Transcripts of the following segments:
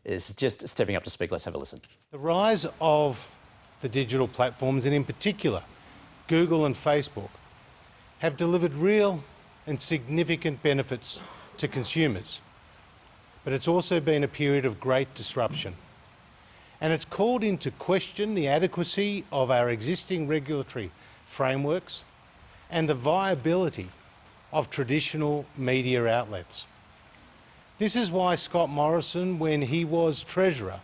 is just stepping up to speak. Let's have a listen. The rise of the digital platforms, and in particular Google and Facebook, have delivered real and significant benefits to consumers. But it's also been a period of great disruption. And it's called into question the adequacy of our existing regulatory frameworks and the viability of traditional media outlets. This is why Scott Morrison, when he was Treasurer,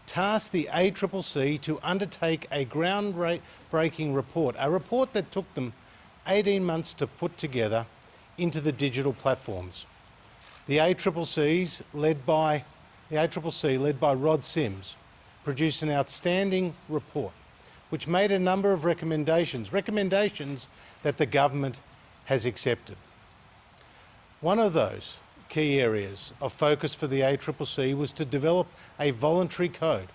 tasked the ACCC to undertake a groundbreaking report, a report that took them 18 months to put together into the digital platforms. The ACCC, led by Rod Sims, produced an outstanding report which made a number of recommendations that the government has accepted. One of those key areas of focus for the ACCC was to develop a voluntary code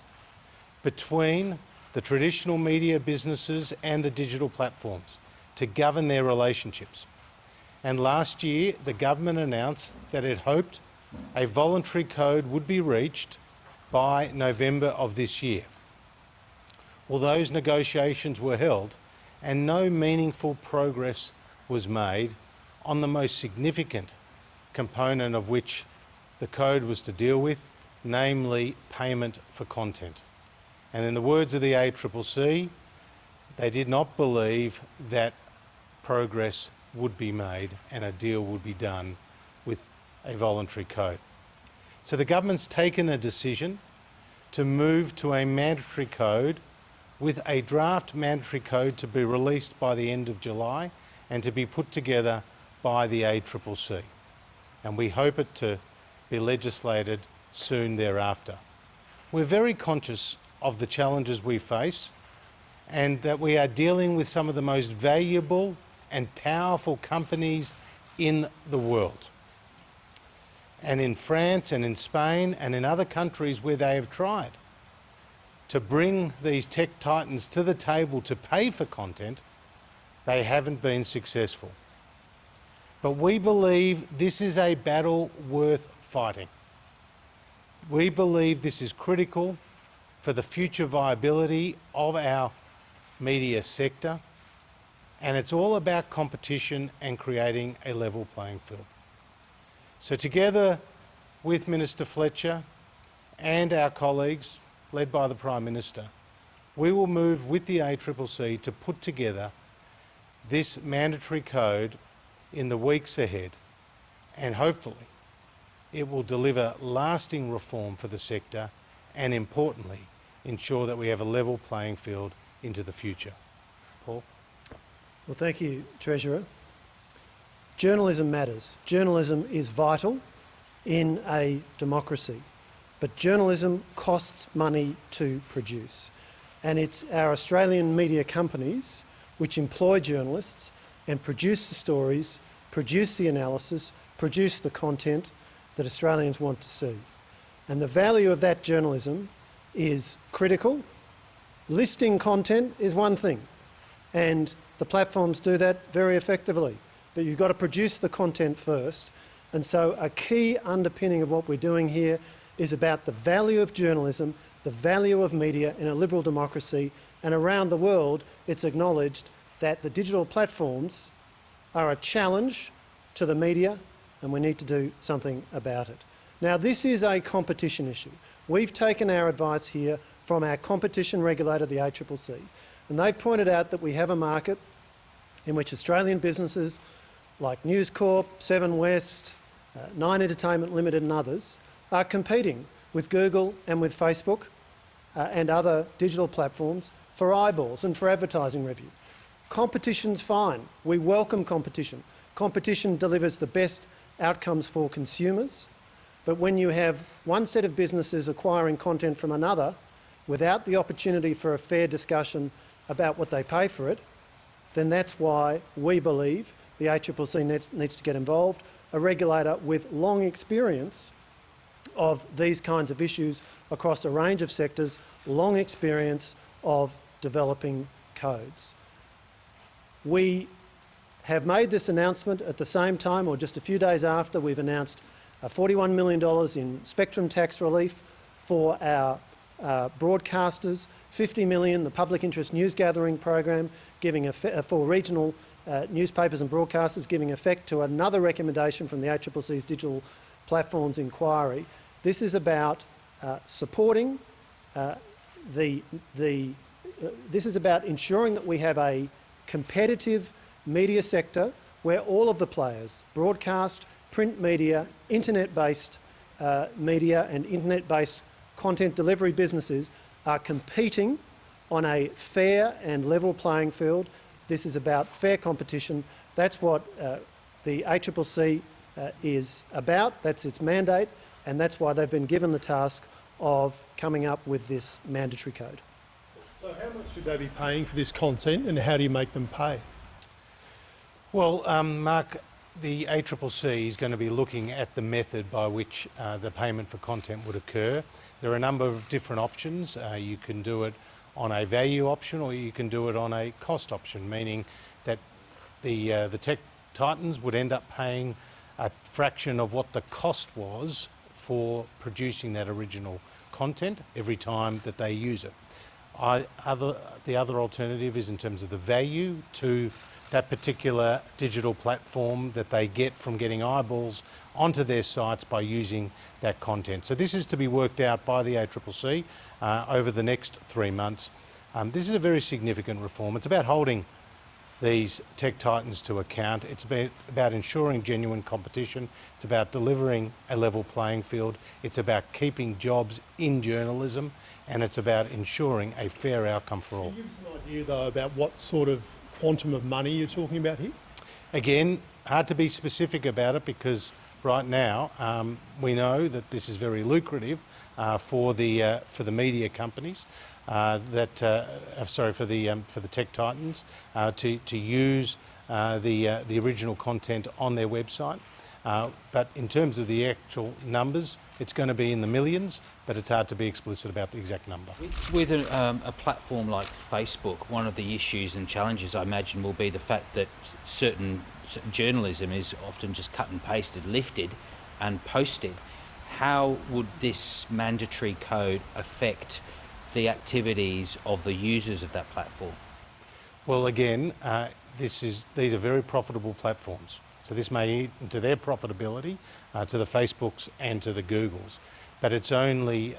between the traditional media businesses and the digital platforms to govern their relationships. And last year, the government announced that it hoped a voluntary code would be reached by November of this year. Well, those negotiations were held and no meaningful progress was made on the most significant component of which the code was to deal with, namely payment for content. And in the words of the ACCC, they did not believe that progress would be made and a deal would be done with a voluntary code. So the government's taken a decision to move to a mandatory code, with a draft mandatory code to be released by the end of July and to be put together by the ACCC. And we hope it to be legislated soon thereafter. We're very conscious of the challenges we face and that we are dealing with some of the most valuable and powerful companies in the world. And in France and in Spain and in other countries where they have tried to bring these tech titans to the table to pay for content, they haven't been successful. But we believe this is a battle worth fighting. We believe this is critical for the future viability of our media sector, and it's all about competition and creating a level playing field. So together with Minister Fletcher and our colleagues, led by the Prime Minister, we will move with the ACCC to put together this mandatory code in the weeks ahead, and hopefully it will deliver lasting reform for the sector and, importantly, ensure that we have a level playing field into the future. Paul? Well, thank you, Treasurer. Journalism matters. Journalism is vital in a democracy, but journalism costs money to produce. And it's our Australian media companies which employ journalists and produce the stories, produce the analysis, produce the content that Australians want to see. And the value of that journalism is critical. Listing content is one thing, and the platforms do that very effectively. But you've got to produce the content first. And so a key underpinning of what we're doing here is about the value of journalism, the value of media in a liberal democracy, and around the world it's acknowledged that the digital platforms are a challenge to the media and we need to do something about it. Now, this is a competition issue. We've taken our advice here from our competition regulator, the ACCC, and they've pointed out that we have a market in which Australian businesses like News Corp, Seven West, Nine Entertainment Limited and others are competing with Google and with Facebook and other digital platforms for eyeballs and for advertising revenue. Competition's fine. We welcome competition. Competition delivers the best outcomes for consumers. But when you have one set of businesses acquiring content from another without the opportunity for a fair discussion about what they pay for it, then that's why we believe the ACCC needs to get involved, a regulator with long experience of these kinds of issues across a range of sectors, long experience of developing codes. We have made this announcement at the same time, or just a few days after, we've announced $41 million in spectrum tax relief for our broadcasters, $50 million, the public interest news gathering program, for regional newspapers and broadcasters, giving effect to another recommendation from the ACCC's Digital Platforms Inquiry. This is about supporting this is about ensuring that we have a competitive media sector where all of the players, broadcast, print media, internet-based media and internet-based content delivery businesses are competing on a fair and level playing field. This is about fair competition. That's what the ACCC is about. That's its mandate, and that's why they've been given the task of coming up with this mandatory code. So how much should they be paying for this content, and how do you make them pay? Well, Mark, the ACCC is going to be looking at the method by which the payment for content would occur. There are a number of different options. You can do it on a value option, or you can do it on a cost option, meaning that the tech titans would end up paying a fraction of what the cost was for producing that original content every time that they use it. The other alternative is in terms of the value to that particular digital platform that they get from getting eyeballs onto their sites by using that content. So this is to be worked out by the ACCC over the next 3 months. This is a very significant reform. It's about holding these tech titans to account. It's about ensuring genuine competition. It's about delivering a level playing field. It's about keeping jobs in journalism, and it's about ensuring a fair outcome for all. Can you give us an idea, though, about what sort of quantum of money you're talking about here? Again, hard to be specific about it because right now we know that this is very lucrative for the media companies. For the tech titans to use the original content on their website. But in terms of the actual numbers, it's going to be in the millions, but it's hard to be explicit about the exact number. With a platform like Facebook, one of the issues and challenges I imagine will be the fact that certain journalism is often just cut and pasted, lifted and posted. How would this mandatory code affect the activities of the users of that platform? Well, again, these are very profitable platforms. So this may eat into their profitability, to the Facebooks and to the Googles. But it's only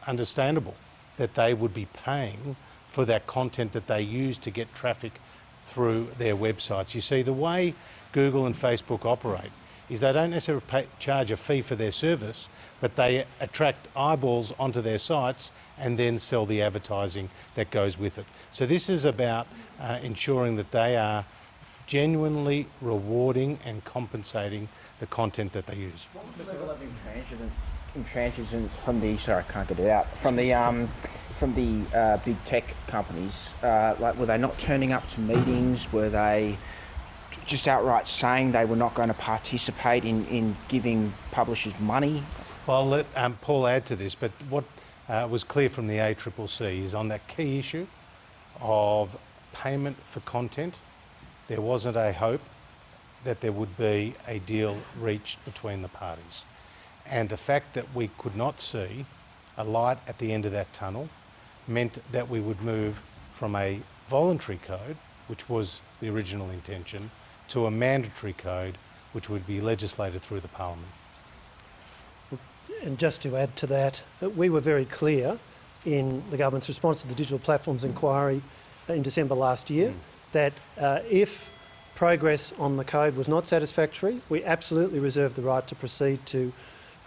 understandable that they would be paying for that content that they use to get traffic through their websites. You see, the way Google and Facebook operate is they don't necessarily charge a fee for their service, but they attract eyeballs onto their sites and then sell the advertising that goes with it. So this is about ensuring that they are genuinely rewarding and compensating the content that they use. What was the level of intransigence from the, sorry, I can't get it out, from the big tech companies? Like, were they not turning up to meetings? Were they just outright saying they were not going to participate in giving publishers money? Well, I'll let Paul add to this, but what was clear from the ACCC is on that key issue of payment for content, there wasn't a hope that there would be a deal reached between the parties. And the fact that we could not see a light at the end of that tunnel meant that we would move from a voluntary code, which was the original intention, to a mandatory code, which would be legislated through the Parliament. And just to add to that, we were very clear in the government's response to the Digital Platforms Inquiry in December last year that if progress on the code was not satisfactory, we absolutely reserved the right to proceed to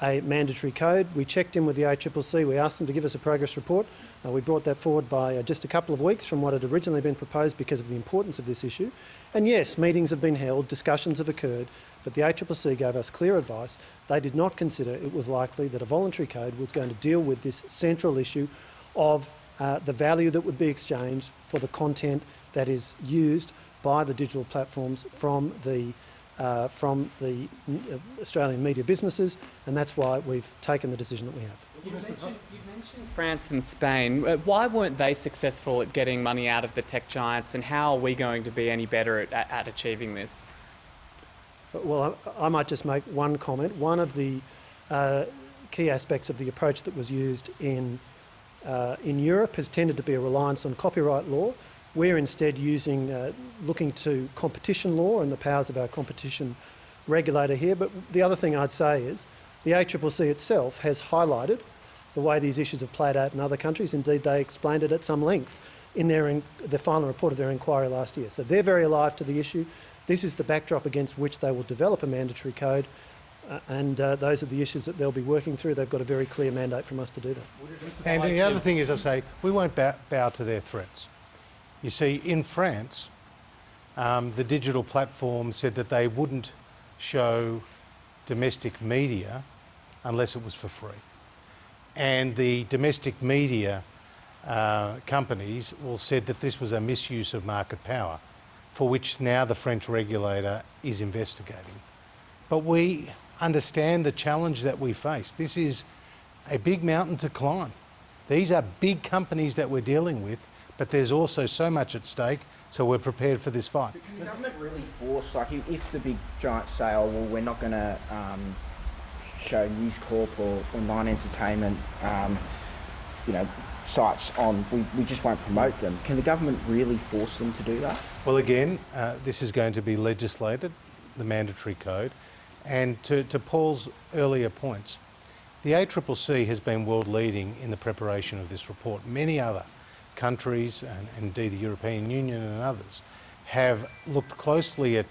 a mandatory code. We checked in with the ACCC, we asked them to give us a progress report. We brought that forward by just a couple of weeks from what had originally been proposed because of the importance of this issue. And yes, meetings have been held, discussions have occurred, but the ACCC gave us clear advice. They did not consider it was likely that a voluntary code was going to deal with this central issue of the value that would be exchanged for the content that is used by the digital platforms from the Australian media businesses, and that's why we've taken the decision that we have. You mentioned France and Spain. Why weren't they successful at getting money out of the tech giants, and how are we going to be any better at achieving this? Well, I might just make one comment. One of the key aspects of the approach that was used in Europe has tended to be a reliance on copyright law. We're instead looking to competition law and the powers of our competition regulator here. But the other thing I'd say is the ACCC itself has highlighted the way these issues have played out in other countries. Indeed, they explained it at some length in the final report of their inquiry last year. So they're very alive to the issue. This is the backdrop against which they will develop a mandatory code, and those are the issues that they'll be working through. They've got a very clear mandate from us to do that. And the other thing is, I say, we won't bow to their threats. You see, in France, the digital platform said that they wouldn't show domestic media unless it was for free. And the domestic media companies all said that this was a misuse of market power, for which now the French regulator is investigating. But we understand the challenge that we face. This is a big mountain to climb. These are big companies that we're dealing with, but there's also so much at stake, so we're prepared for this fight. Can the government really force, like if the big giants say, oh, well, we're not going to show News Corp or Nine Entertainment, sites on, we just won't promote them. Can the government really force them to do that? Well, again, this is going to be legislated, the mandatory code. And to Paul's earlier points, the ACCC has been world leading in the preparation of this report. Many other countries, and indeed the European Union and others, have looked closely at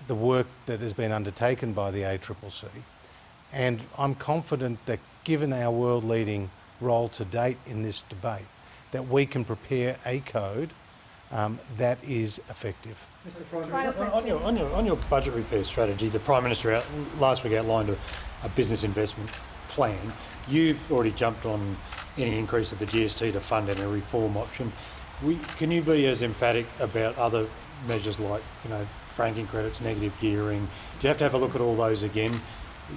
the work that has been undertaken by the ACCC. And I'm confident that given our world leading role to date in this debate, that we can prepare a code that is effective. On your budget repair strategy, the Prime Minister last week outlined a business investment plan. You've already jumped on any increase of the GST to fund any reform option. Can you be as emphatic about other measures like, franking credits, negative gearing? Do you have to have a look at all those again,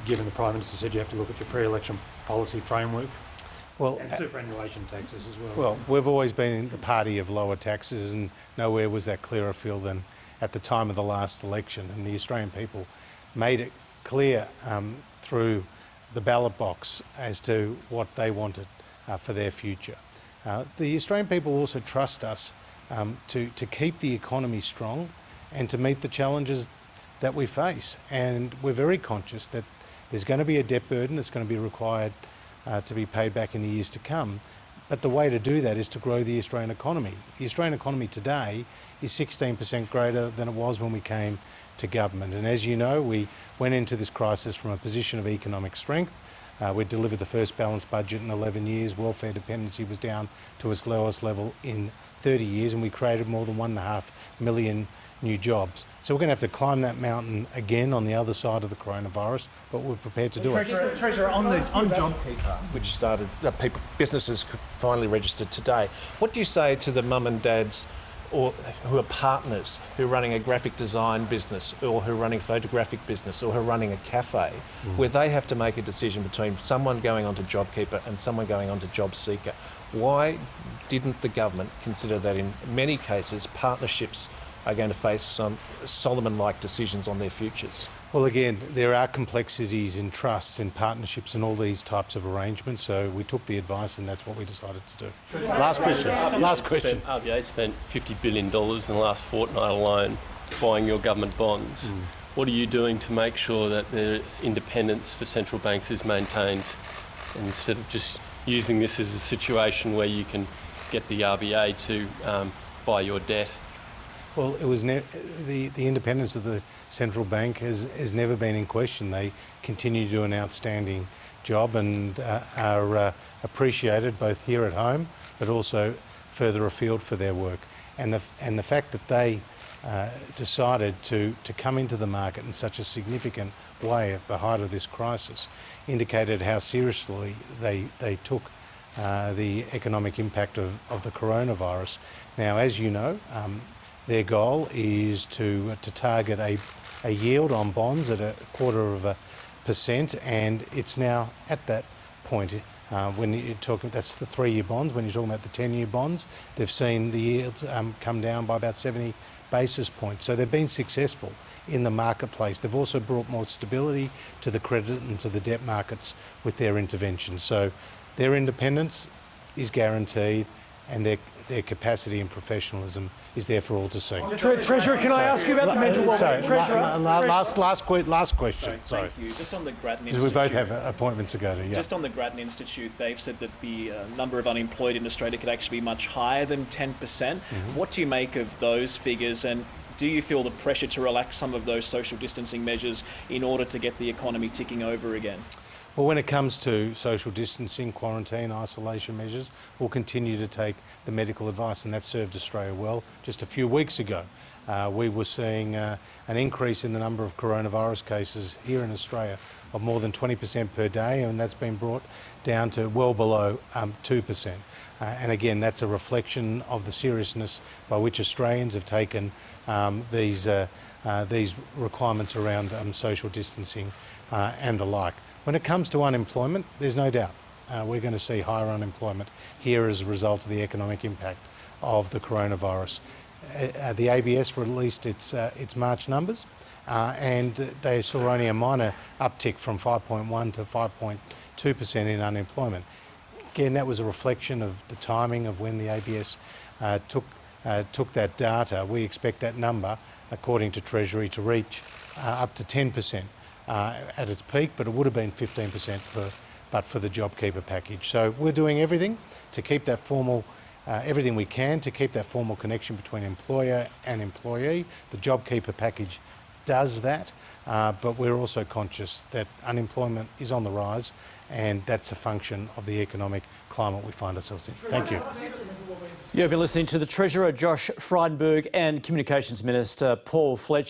given the Prime Minister said you have to look at your pre-election policy framework? Well, and superannuation taxes as well. Well, we've always been the party of lower taxes, and nowhere was that clearer field than at the time of the last election. And the Australian people made it clear through the ballot box as to what they wanted for their future. The Australian people also trust us to keep the economy strong and to meet the challenges that we face. And we're very conscious that there's going to be a debt burden that's going to be required to be paid back in the years to come. But the way to do that is to grow the Australian economy. The Australian economy today is 16% greater than it was when we came to government. And as you know, we went into this crisis from a position of economic strength. We delivered the first balanced budget in 11 years. Welfare dependency was down to its lowest level in 30 years, and we created more than 1.5 million new jobs. So we're going to have to climb that mountain again on the other side of the coronavirus, but we're prepared to do it. Treasurer, on JobKeeper, which started, businesses finally registered today, what do you say to the mum and dads or who are partners, who are running a graphic design business or who are running photographic business or who are running a cafe, where they have to make a decision between someone going onto JobKeeper and someone going onto JobSeeker? Why didn't the government consider that in many cases partnerships are going to face some Solomon-like decisions on their futures? Well, again, there are complexities in trusts and partnerships and all these types of arrangements, so we took the advice and that's what we decided to do. Last question. RBA spent $50 billion in the last fortnight alone buying your government bonds. What are you doing to make sure that the independence for central banks is maintained, instead of just using this as a situation where you can get the RBA to buy your debt? Well, it was the independence of the central bank has never been in question. They continue to do an outstanding job and are appreciated both here at home, but also further afield for their work. And the fact that they decided to come into the market in such a significant way at the height of this crisis indicated how seriously they took the economic impact of the coronavirus. Now, as you know, their goal is to target a yield on bonds at 0.25%, and it's now at that point. When you're talking, that's the 3-year bonds. When you're talking about the 10-year bonds, they've seen the yields come down by about 70 basis points. So they've been successful in the marketplace. They've also brought more stability to the credit and to the debt markets with their intervention. So their independence is guaranteed, and their capacity and professionalism is there for all to see. Treasurer, can I ask you about the mental well-being? Treasurer, last question. Sorry. Thank you. Just on the Grattan Because Institute. we both have appointments to go to. Yeah. Just on the Grattan Institute, they've said that the number of unemployed in Australia could actually be much higher than 10%. What do you make of those figures, and do you feel the pressure to relax some of those social distancing measures in order to get the economy ticking over again? Well, when it comes to social distancing, quarantine, isolation measures, we'll continue to take the medical advice, and that served Australia well. Just a few weeks ago, we were seeing an increase in the number of coronavirus cases here in Australia of more than 20% per day, and that's been brought down to well below 2%. And again, that's a reflection of the seriousness by which Australians have taken these requirements around social distancing and the like. When it comes to unemployment, there's no doubt we're going to see higher unemployment here as a result of the economic impact of the coronavirus. The ABS released its March numbers, and they saw only a minor uptick from 5.1 to 5.2% in unemployment. Again, that was a reflection of the timing of when the ABS took that data. We expect that number, according to Treasury, to reach up to 10%. At its peak, but it would have been 15% but for the JobKeeper package. So we're doing everything to keep that formal, everything we can to keep that formal connection between employer and employee. The JobKeeper package does that, but we're also conscious that unemployment is on the rise, and that's a function of the economic climate we find ourselves in. Thank you. You've been listening to the Treasurer, Josh Frydenberg, and Communications Minister, Paul Fletcher.